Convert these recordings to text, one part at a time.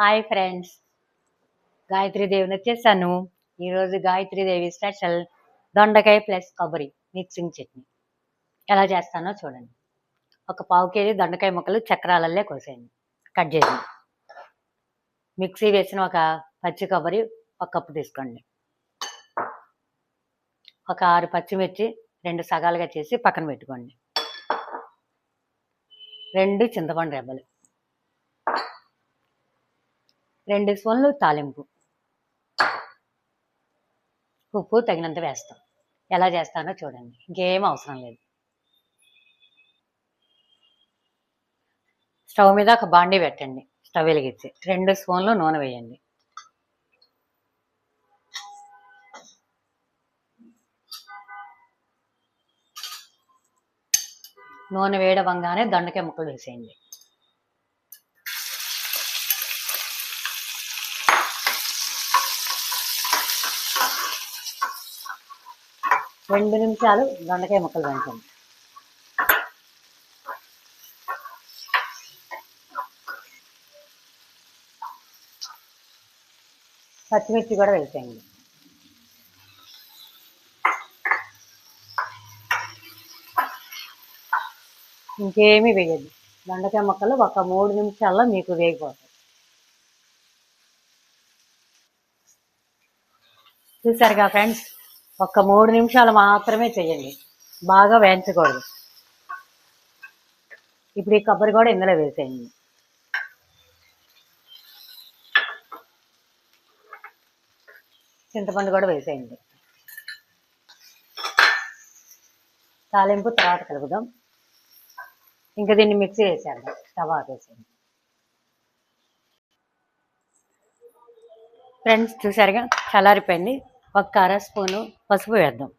Hi friends, గాయత్రీదేవిని వచ్చేసాను. ఈరోజు Gayatri Devi special దొండకాయ ప్లస్ కొబ్బరి మిక్సింగ్ చట్నీ ఎలా చేస్తానో చూడండి. ఒక పావు కేజీ దొండకాయ ముక్కలు చక్రాలల్లే కోసేయండి, కట్ చేసి మిక్సీ వేసిన ఒక పచ్చి కొబ్బరి ఒక కప్పు తీసుకోండి. ఒక 6 పచ్చిమిర్చి 2 సగాలుగా చేసి పక్కన పెట్టుకోండి. 2 చింతపండు రెబ్బలు, 2 స్పూన్లు తాలింపు, ఉప్పు తగినంత వేస్తాం. ఎలా చేస్తానో చూడండి, ఇంకేం అవసరం లేదు. స్టవ్ మీద ఒక బాండీ పెట్టండి, స్టవ్ వెలిగించి 2 స్పూన్లు నూనె వేయండి. నూనె వేడవంగానే దొండకాయ ముక్కలు వేసేయండి. రెండు నిమిషాలు దొండకాయ ముక్కలు వేయించండి. పచ్చిమిర్చి కూడా వేసేయండి. ఇంకేమీ వేయద్దు, దొండకాయ ముక్కలు ఒక 3 నిమిషాల్లో మీకు వేగిపోతాయి. చూసారుగా ఫ్రెండ్స్, ఒక 3 నిమిషాలు మాత్రమే చేయండి, బాగా వేయించకూడదు. ఇప్పుడు ఈ కొబ్బరి కూడా ఇందులో వేసేయండి. చింతపండు కూడా వేసేయండి. తాలింపు తర్వాత కలుపుదాం. ఇంకా దీన్ని మిక్సీ వేసేద్దాం. స్టవ్ ఆపేసేయండి. ఫ్రెండ్స్ చూసారుగా, చల్లారిపోయింది. ఒక 1/2 స్పూను పసుపు వేద్దాం.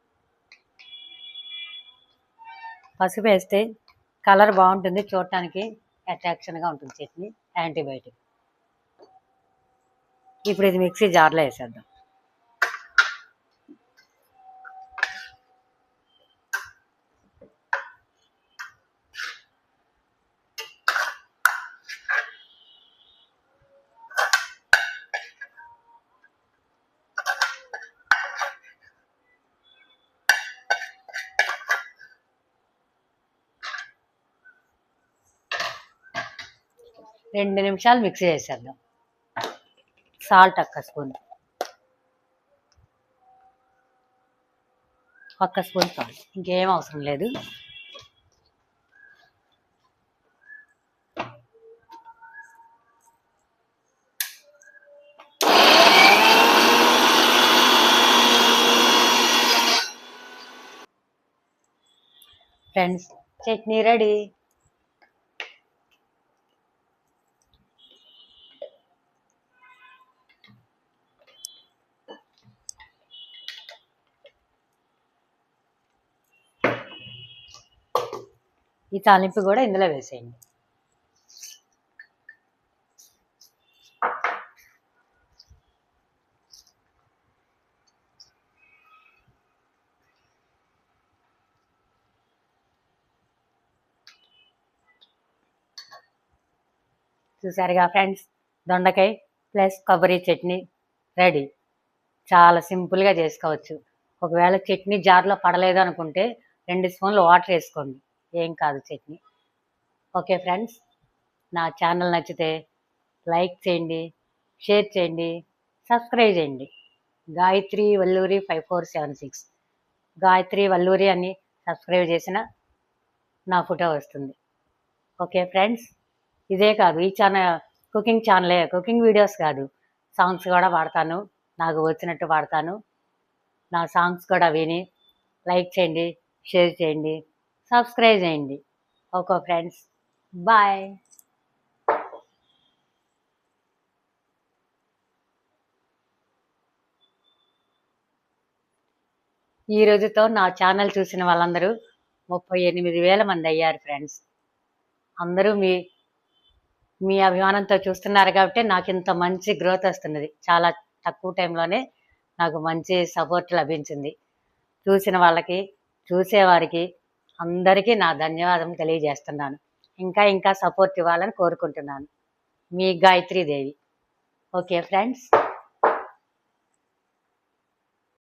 పసుపు వేస్తే కలర్ బాగుంటుంది, చూడటానికి అట్రాక్షన్గా ఉంటుంది చట్నీ, యాంటీబయాటిక్. ఇప్పుడు ఇది మిక్సీ జార్లో వేసేద్దాం. రెండు నిమిషాలు మిక్సీ చేసేద్దాం. సాల్ట్ ఒక్క స్పూన్, ఒక్క స్పూన్ సాల్ట్, ఇంకేం అవసరం లేదు. Friends, chutney ready. ఈ తాలింపు కూడా ఇందులో వేసేయండి. చూసారుగా ఫ్రెండ్స్, దొండకాయ ప్లస్ కొబ్బరి చట్నీ రెడీ. చాలా సింపుల్గా చేసుకోవచ్చు. ఒకవేళ చట్నీ జార్లో పడలేదు అనుకుంటే 2 స్పూన్లు వాటర్ వేసుకోండి, ఏం కాదు చట్నీ. ఓకే ఫ్రెండ్స్, నా ఛానల్ నచ్చితే లైక్ చేయండి, షేర్ చేయండి, సబ్స్క్రైబ్ చేయండి. గాయత్రి వల్లూరి 5476 గాయత్రి వల్లూరి అని సబ్స్క్రైబ్ చేసిన నా ఫోటో వస్తుంది. ఓకే ఫ్రెండ్స్, ఇదే కాదు, ఈ ఛానల్ కుకింగ్ ఛానలే, కుకింగ్ వీడియోస్ కాదు, సాంగ్స్ కూడా వాడతాను, నాకు వచ్చినట్టు వాడతాను. నా సాంగ్స్ కూడా విని లైక్ చేయండి, షేర్ చేయండి, సబ్స్క్రైబ్ చేయండి. Okay friends, bye. ఈ రోజుతో నా ఛానల్ చూసిన వాళ్ళందరూ 38,000 మంది అయ్యారు ఫ్రెండ్స్. అందరూ మీ అభిమానంతో చూస్తున్నారు కాబట్టి నాకు ఇంత మంచి గ్రోత్ వస్తున్నది. చాలా తక్కువ టైంలోనే నాకు మంచి సపోర్ట్ లభించింది. చూసిన వాళ్ళకి, చూసేవారికి అందరికీ నా ధన్యవాదం తెలియజేస్తున్నాను. ఇంకా సపోర్ట్ ఇవ్వాలని కోరుకుంటున్నాను. మీ గాయత్రీదేవి. Okay friends,